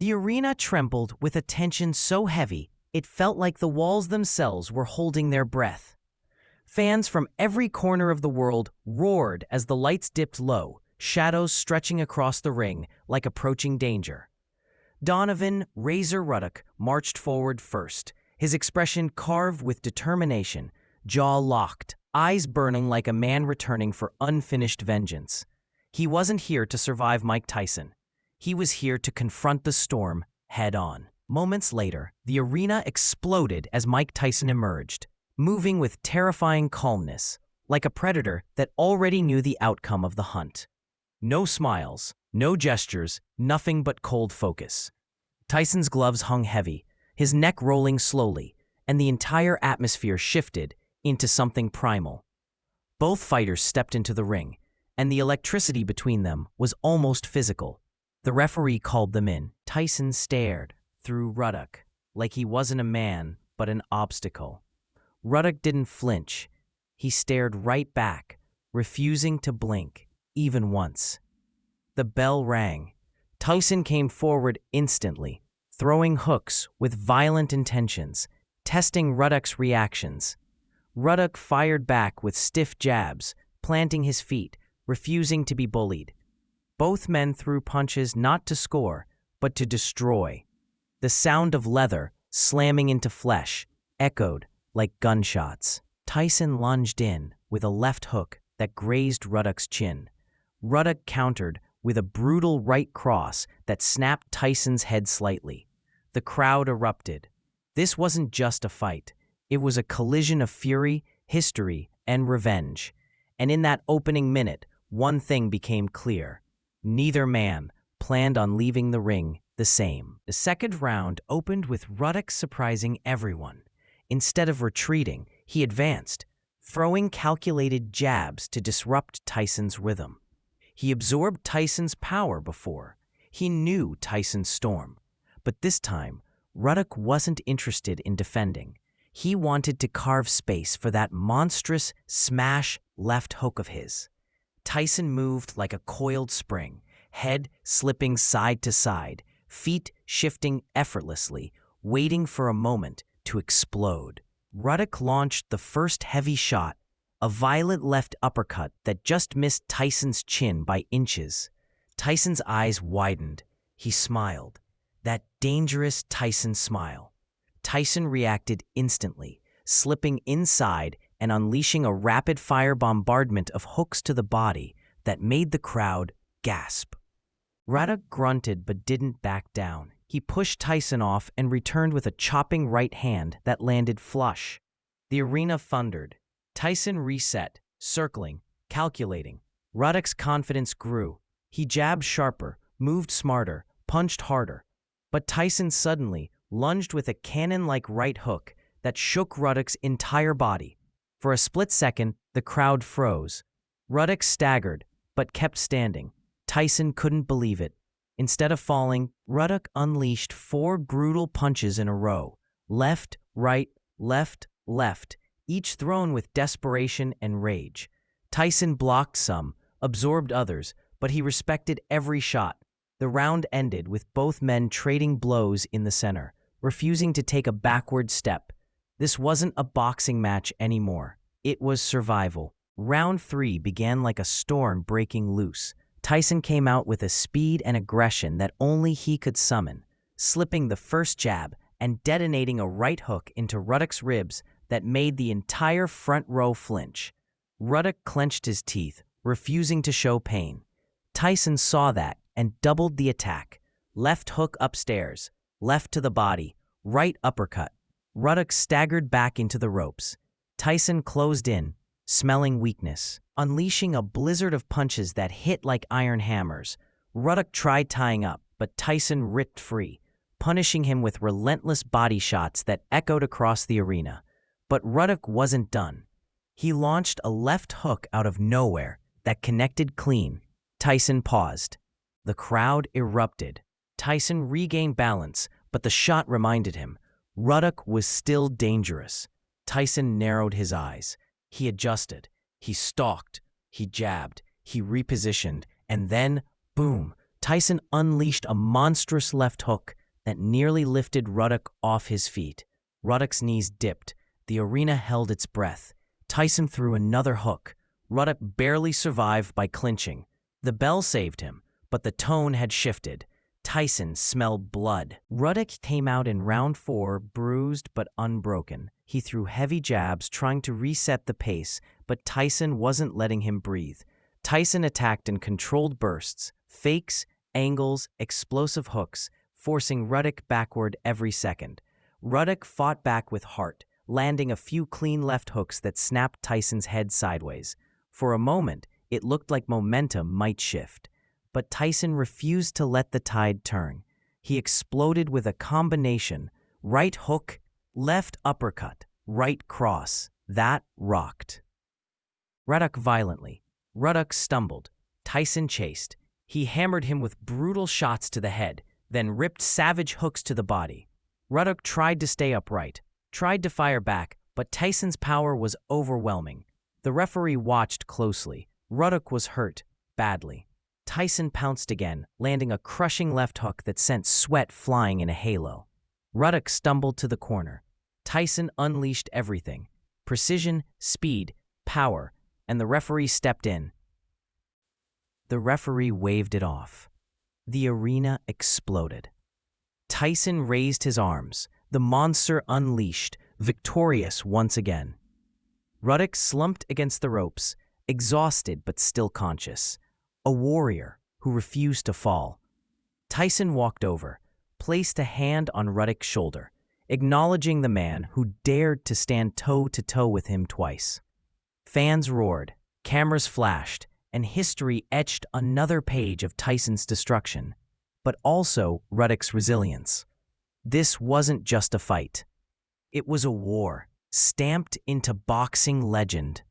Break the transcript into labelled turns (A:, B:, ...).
A: The arena trembled with a tension so heavy it felt like the walls themselves were holding their breath. Fans from every corner of the world roared as the lights dipped low, shadows stretching across the ring like approaching danger. Donovan Razor Ruddock marched forward first, his expression carved with determination, jaw locked, eyes burning like a man returning for unfinished vengeance. He wasn't here to survive Mike Tyson. He was here to confront the storm head-on. Moments later, the arena exploded as Mike Tyson emerged, moving with terrifying calmness, like a predator that already knew the outcome of the hunt. No smiles, no gestures, nothing but cold focus. Tyson's gloves hung heavy, his neck rolling slowly, and the entire atmosphere shifted into something primal. Both fighters stepped into the ring, and the electricity between them was almost physical. The referee called them in. Tyson stared through Ruddock like he wasn't a man but an obstacle. Ruddock didn't flinch. He stared right back, refusing to blink, even once. The bell rang. Tyson came forward instantly, throwing hooks with violent intentions, testing Ruddock's reactions. Ruddock fired back with stiff jabs, planting his feet, refusing to be bullied. Both men threw punches not to score, but to destroy. The sound of leather slamming into flesh echoed like gunshots. Tyson lunged in with a left hook that grazed Ruddock's chin. Ruddock countered with a brutal right cross that snapped Tyson's head slightly. The crowd erupted. This wasn't just a fight. It was a collision of fury, history, and revenge. And in that opening minute, one thing became clear. Neither man planned on leaving the ring the same. The second round opened with Ruddock surprising everyone. Instead of retreating, he advanced, throwing calculated jabs to disrupt Tyson's rhythm. He absorbed Tyson's power before. He knew Tyson's storm. But this time, Ruddock wasn't interested in defending. He wanted to carve space for that monstrous smash left hook of his. Tyson moved like a coiled spring, head slipping side to side, feet shifting effortlessly, waiting for a moment to explode. Ruddock launched the first heavy shot, a violent left uppercut that just missed Tyson's chin by inches. Tyson's eyes widened. He smiled. That dangerous Tyson smile. Tyson reacted instantly, slipping inside and unleashing a rapid-fire bombardment of hooks to the body that made the crowd gasp. Ruddock grunted but didn't back down. He pushed Tyson off and returned with a chopping right hand that landed flush. The arena thundered. Tyson reset, circling, calculating. Ruddock's confidence grew. He jabbed sharper, moved smarter, punched harder. But Tyson suddenly lunged with a cannon-like right hook that shook Ruddock's entire body. For a split second, the crowd froze. Ruddock staggered, but kept standing. Tyson couldn't believe it. Instead of falling, Ruddock unleashed 4 brutal punches in a row. Left, right, left, left, each thrown with desperation and rage. Tyson blocked some, absorbed others, but he respected every shot. The round ended with both men trading blows in the center, refusing to take a backward step. This wasn't a boxing match anymore. It was survival. Round 3 began like a storm breaking loose. Tyson came out with a speed and aggression that only he could summon, slipping the first jab and detonating a right hook into Ruddock's ribs that made the entire front row flinch. Ruddock clenched his teeth, refusing to show pain. Tyson saw that and doubled the attack. Left hook upstairs, left to the body, right uppercut. Ruddock staggered back into the ropes. Tyson closed in, smelling weakness, unleashing a blizzard of punches that hit like iron hammers. Ruddock tried tying up, but Tyson ripped free, punishing him with relentless body shots that echoed across the arena. But Ruddock wasn't done. He launched a left hook out of nowhere that connected clean. Tyson paused. The crowd erupted. Tyson regained balance, but the shot reminded him. Ruddock was still dangerous. Tyson narrowed his eyes. He adjusted. He stalked. He jabbed. He repositioned. And then, boom, Tyson unleashed a monstrous left hook that nearly lifted Ruddock off his feet. Ruddock's knees dipped. The arena held its breath. Tyson threw another hook. Ruddock barely survived by clinching. The bell saved him, but the tone had shifted. Tyson smelled blood. Ruddock came out in round 4, bruised but unbroken. He threw heavy jabs, trying to reset the pace, but Tyson wasn't letting him breathe. Tyson attacked in controlled bursts, fakes, angles, explosive hooks, forcing Ruddock backward every second. Ruddock fought back with heart, landing a few clean left hooks that snapped Tyson's head sideways. For a moment, it looked like momentum might shift. But Tyson refused to let the tide turn. He exploded with a combination: right hook, left uppercut, right cross. That rocked Ruddock violently. Ruddock stumbled. Tyson chased. He hammered him with brutal shots to the head, then ripped savage hooks to the body. Ruddock tried to stay upright, tried to fire back, but Tyson's power was overwhelming. The referee watched closely. Ruddock was hurt, badly. Tyson pounced again, landing a crushing left hook that sent sweat flying in a halo. Ruddock stumbled to the corner. Tyson unleashed everything: precision, speed, power, and the referee stepped in. The referee waved it off. The arena exploded. Tyson raised his arms, the monster unleashed, victorious once again. Ruddock slumped against the ropes, exhausted but still conscious. A warrior who refused to fall. Tyson walked over, placed a hand on Ruddock's shoulder, acknowledging the man who dared to stand toe-to-toe with him twice. Fans roared, cameras flashed, and history etched another page of Tyson's destruction, but also Ruddock's resilience. This wasn't just a fight. It was a war, stamped into boxing legend.